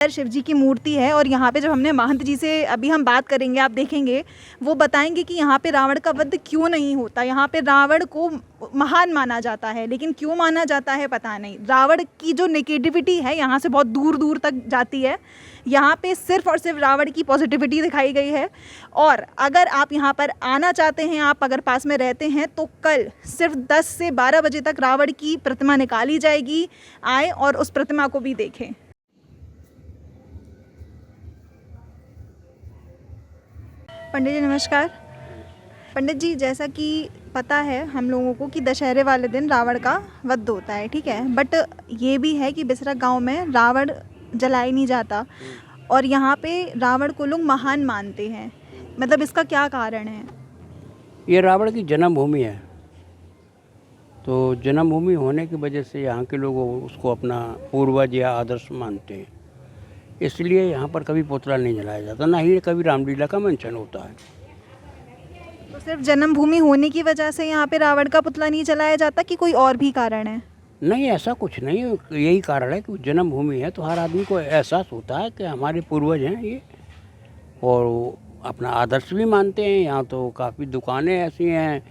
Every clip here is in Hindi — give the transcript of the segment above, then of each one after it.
शिव जी की मूर्ति है और यहाँ पे जब हमने महंत जी से अभी हम बात करेंगे, आप देखेंगे वो बताएंगे कि यहाँ पे रावण का वध क्यों नहीं होता। यहाँ पे रावण को महान माना जाता है, लेकिन क्यों माना जाता है पता नहीं। रावण की जो नेगेटिविटी है यहाँ से बहुत दूर दूर तक जाती है। यहाँ पे सिर्फ और सिर्फ रावण की पॉजिटिविटी दिखाई गई है। और अगर आप यहाँ पर आना चाहते हैं, आप अगर पास में रहते हैं, तो कल सिर्फ 10 से 12 बजे तक रावण की प्रतिमा निकाली जाएगी। आए और उस प्रतिमा को भी देखें। पंडित जी नमस्कार। पंडित जी, जैसा कि पता है हम लोगों को कि दशहरे वाले दिन रावण का वध होता है, ठीक है, बट ये भी है कि बिसरा गांव में रावण जलाया नहीं जाता और यहाँ पे रावण को लोग महान मानते हैं। मतलब इसका क्या कारण है? ये रावण की जन्मभूमि है, तो जन्मभूमि होने की वजह से यहाँ के लोग उसको अपना पूर्वज या आदर्श मानते हैं, इसलिए यहाँ पर कभी पुतला नहीं जलाया जाता, ना ही कभी रामलीला का मंचन होता है। तो सिर्फ जन्मभूमि होने की वजह से यहाँ पे रावण का पुतला नहीं जलाया जाता कि कोई और भी कारण है? नहीं, ऐसा कुछ नहीं है, यही कारण है कि जन्मभूमि है तो हर आदमी को एहसास होता है कि हमारे पूर्वज हैं ये, और वो अपना आदर्श भी मानते हैं। यहाँ तो काफ़ी दुकानें ऐसी हैं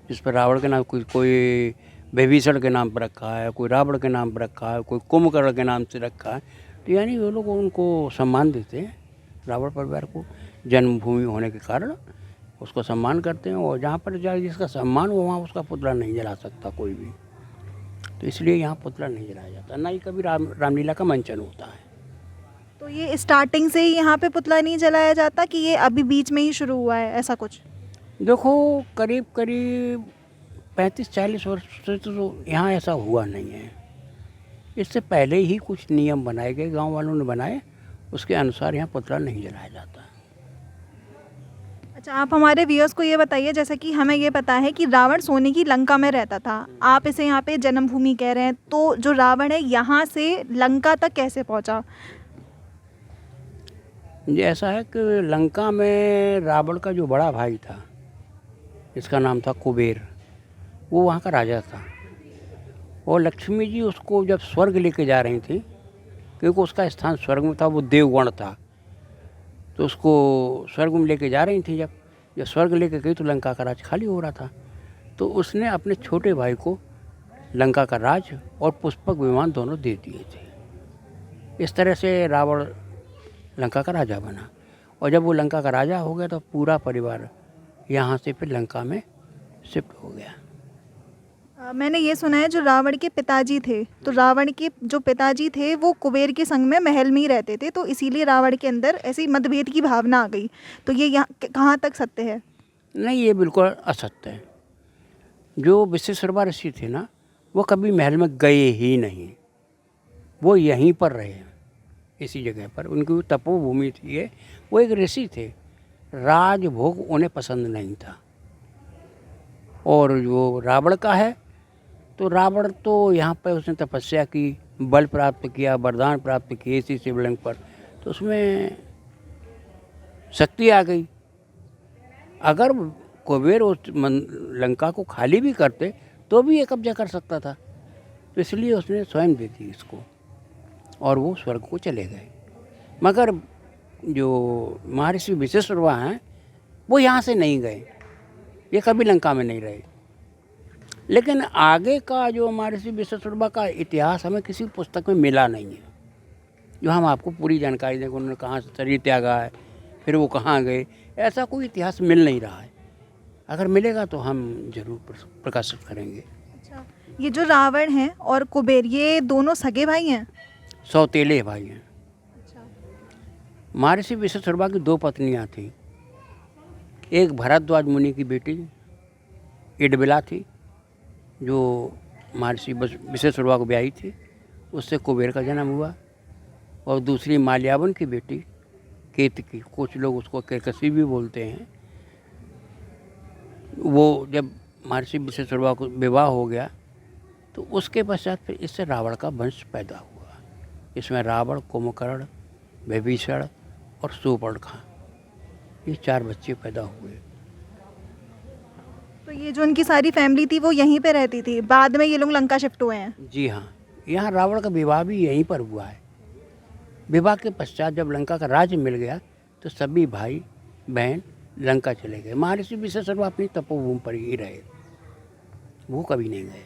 जिस पर रावण के नाम कोई विभीषण के नाम पर रखा है, कोई रावण के नाम पर रखा है, कोई कुंभकर्ण के नाम से रखा है। तो यानी वो लोग उनको सम्मान देते हैं, रावण परिवार को जन्मभूमि होने के कारण उसको सम्मान करते हैं। और जहाँ पर जिसका सम्मान हो वहाँ उसका पुतला नहीं जला सकता कोई भी, तो इसलिए यहाँ पुतला नहीं जलाया जाता, ना ही कभी रामलीला का मंचन होता है। तो ये स्टार्टिंग से ही यहाँ पे पुतला नहीं जलाया जाता कि ये अभी बीच में ही शुरू हुआ है, ऐसा कुछ? देखो, करीब करीब 35-40 वर्ष से तो यहाँ ऐसा हुआ नहीं है। इससे पहले ही कुछ नियम बनाए गए, गांव वालों ने बनाए, उसके अनुसार यहाँ पुतला नहीं जलाया जाता। अच्छा, आप हमारे व्यूअर्स को ये बताइए, जैसा कि हमें ये पता है कि रावण सोने की लंका में रहता था, आप इसे यहाँ पे जन्मभूमि कह रहे हैं, तो जो रावण है यहाँ से लंका तक कैसे पहुँचा? ये ऐसा है कि लंका में रावण का जो बड़ा भाई था, इसका नाम था कुबेर, वो वहाँ का राजा था। और लक्ष्मी जी उसको जब स्वर्ग लेके जा रही थी, क्योंकि उसका स्थान स्वर्ग में था, वो देवगण था, तो उसको स्वर्ग में लेके जा रही थी। जब स्वर्ग लेके गई तो लंका का राज खाली हो रहा था, तो उसने अपने छोटे भाई को लंका का राज और पुष्पक विमान दोनों दे दिए थे। इस तरह से रावण लंका का राजा बना। और जब वो लंका का राजा हो गया तो पूरा परिवार यहाँ से फिर लंका में शिफ्ट हो गया। मैंने ये सुना है जो रावण के पिताजी थे, तो रावण के जो पिताजी थे वो कुबेर के संग में महल में ही रहते थे, तो इसीलिए रावण के अंदर ऐसी मतभेद की भावना आ गई। तो ये यहाँ कहाँ तक सत्य है? नहीं, ये बिल्कुल असत्य है। जो विश्वेश्वरवा ऋषि थे ना, वो कभी महल में गए ही नहीं, वो यहीं पर रहे, इसी जगह पर। उनकी तपोभूमि थी ये, वो एक ऋषि थे, राजभोग उन्हें पसंद नहीं था। और जो रावण का है, तो रावण तो यहाँ पर उसने तपस्या की, बल प्राप्त किया, वरदान प्राप्त किए इसी शिवलिंग पर, तो उसमें शक्ति आ गई। अगर कुबेर उस लंका को खाली भी करते तो भी ये कब्जा कर सकता था, तो इसलिए उसने स्वयं दे दी इसको और वो स्वर्ग को चले गए। मगर जो महर्षि विश्वेश्वरवा हैं वो यहाँ से नहीं गए, ये कभी लंका में नहीं रहे। लेकिन आगे का जो महर्षि विश्वेश्वरवा का इतिहास हमें किसी पुस्तक में मिला नहीं है, जो हम आपको पूरी जानकारी दें कि उन्होंने कहाँ से शरीर त्यागा है, फिर वो कहाँ गए, ऐसा कोई इतिहास मिल नहीं रहा है। अगर मिलेगा तो हम जरूर प्रकाशित करेंगे। अच्छा, ये जो रावण है और कुबेर, ये दोनों सगे भाई हैं? सौतेले भाई हैं। अच्छा। महर्षि विश्वेश्वरवा की 2 पत्नियां थीं। एक भरद्वाज मुनि की बेटी इडबिला थी, जो महर्षि विश्वेश्वरवा को ब्याही थी, उससे कुबेर का जन्म हुआ। और दूसरी माल्यावन की बेटी केतकी, कुछ लोग उसको केकसी भी बोलते हैं, वो जब महर्षि विश्वेश्वरवा को विवाह हो गया तो उसके पश्चात फिर इससे रावण का वंश पैदा हुआ। इसमें रावण, कुंभकर्ण, विभीषण और शूर्पणखा, ये 4 बच्चे पैदा हुए। तो ये जो उनकी सारी फैमिली थी वो यहीं पे रहती थी, बाद में ये लोग लंका शिफ्ट हुए हैं? जी हाँ, यहाँ रावण का विवाह भी यहीं पर हुआ है। विवाह के पश्चात जब लंका का राज्य मिल गया तो सभी भाई बहन लंका चले गए। महर्षि विश्वेश्वरवा अपनी तपोभूमि पर ही रहे, वो कभी नहीं गए।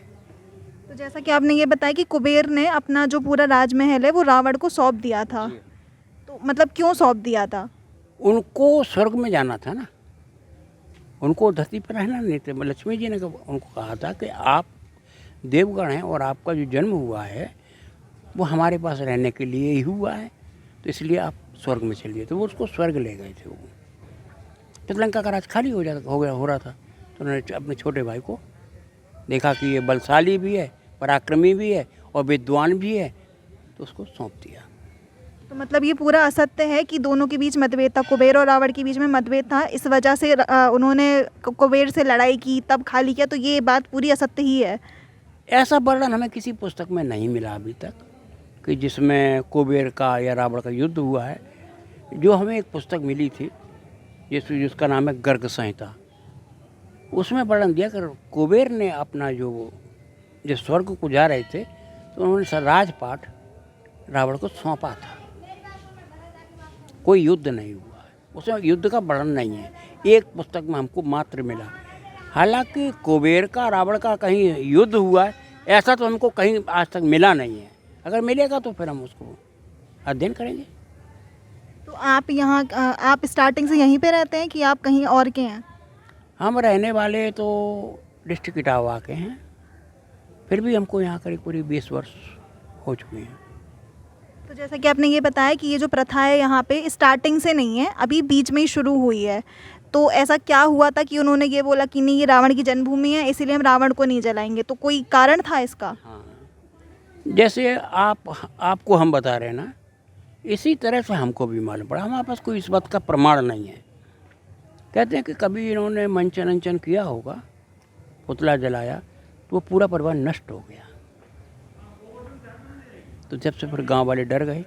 तो जैसा कि आपने ये बताया कि कुबेर ने अपना जो पूरा राजमहल है वो रावण को सौंप दिया था, तो मतलब क्यों सौंप दिया था? उनको स्वर्ग में जाना था ना, उनको धरती पर रहना नहीं थे। लक्ष्मी जी ने उनको कहा था कि आप देवगण हैं और आपका जो जन्म हुआ है वो हमारे पास रहने के लिए ही हुआ है, तो इसलिए आप स्वर्ग में चलिए। तो वो उसको स्वर्ग ले गए थे। वो तो लंका का राज खाली हो रहा था, तो उन्होंने अपने छोटे भाई को देखा कि ये बलशाली भी है, पराक्रमी भी है और विद्वान भी है, तो उसको सौंप दिया। तो मतलब ये पूरा असत्य है कि दोनों के बीच मतभेद था, कुबेर और रावण के बीच में मतभेद था, इस वजह से उन्होंने कुबेर से लड़ाई की तब खाली किया, तो ये बात पूरी असत्य ही है? ऐसा वर्णन हमें किसी पुस्तक में नहीं मिला अभी तक कि जिसमें कुबेर का या रावण का युद्ध हुआ है। जो हमें एक पुस्तक मिली थी जिसका नाम है गर्ग संहिता, उसमें वर्णन दिया कि कुबेर ने अपना जो स्वर्ग को जा रहे थे तो उन्होंने राजपाट रावण को सौंपा था। कोई युद्ध नहीं हुआ है, उसमें युद्ध का वर्णन नहीं है, एक पुस्तक में हमको मात्र मिला। हालांकि कुबेर का रावण का कहीं युद्ध हुआ है ऐसा तो हमको कहीं आज तक मिला नहीं है। अगर मिलेगा तो फिर हम उसको अध्ययन करेंगे। तो आप यहाँ आप स्टार्टिंग से यहीं पे रहते हैं कि आप कहीं और के हैं? हम रहने वाले तो डिस्ट्रिक्ट इटावा के हैं, फिर भी हमको यहाँ करीब 20 वर्ष हो चुके हैं। तो जैसा कि आपने ये बताया कि ये जो प्रथा है यहाँ पे स्टार्टिंग से नहीं है, अभी बीच में ही शुरू हुई है, तो ऐसा क्या हुआ था कि उन्होंने ये बोला कि नहीं ये रावण की जन्मभूमि है इसीलिए हम रावण को नहीं जलाएंगे? तो कोई कारण था इसका? हाँ, जैसे आपको हम बता रहे हैं ना, इसी तरह से हमको भी मालूम पड़ा। हमारे पास कोई इस बात का प्रमाण नहीं है। कहते हैं कि कभी इन्होंने मंचन अंचन किया होगा, पुतला जलाया, तो वो पूरा परिवार नष्ट हो गया। तो जब से फिर गांव वाले डर गए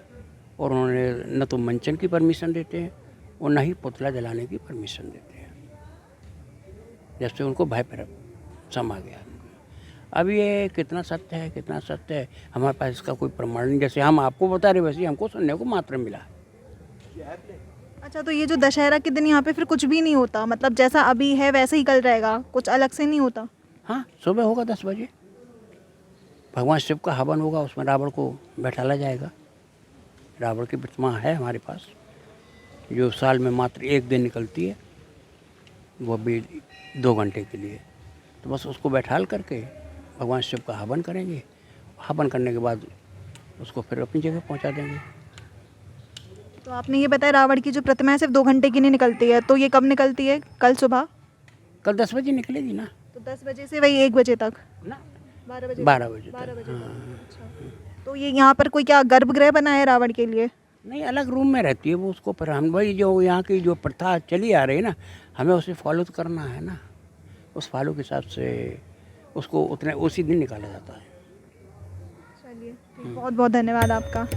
और उन्होंने न तो मंचन की परमिशन देते हैं और न ही पुतला जलाने की परमिशन देते हैं। जब से उनको भय पर समा गया। अब ये कितना सत्य है हमारे पास इसका कोई प्रमाण नहीं। जैसे हम आपको बता रहे वैसे हमको सुनने को मात्र मिला। अच्छा, तो ये जो दशहरा के दिन यहाँ पे फिर कुछ भी नहीं होता, मतलब जैसा अभी है वैसे ही कल रहेगा, कुछ अलग से नहीं होता? हाँ, सुबह होगा 10 बजे भगवान शिव का हवन होगा, उसमें रावण को बैठाला जाएगा। रावण की प्रतिमा है हमारे पास, जो साल में मात्र एक दिन निकलती है, वो भी 2 घंटे के लिए। तो बस उसको बैठाल करके भगवान शिव का हवन करेंगे। हवन करने के बाद उसको फिर अपनी जगह पहुंचा देंगे। तो आपने ये बताया रावण की जो प्रतिमा है सिर्फ 2 घंटे की नहीं निकलती है, तो ये कब निकलती है? कल सुबह? कल 10 बजे निकलेगी ना। तो 10 बजे से वही 1 बजे तक? ना, 12 बजे 12 बजे तक। तक। हाँ। अच्छा, तो ये यहाँ पर कोई क्या गर्भगृह बना है रावण के लिए? नहीं, अलग रूम में रहती है वो। उसको पर हम वही जो यहाँ की जो प्रथा चली आ रही है ना, हमें उसे फॉलो तो करना है ना। उस फॉलो के हिसाब से उसको उसी दिन निकाला जाता है। चलिए, बहुत बहुत धन्यवाद आपका।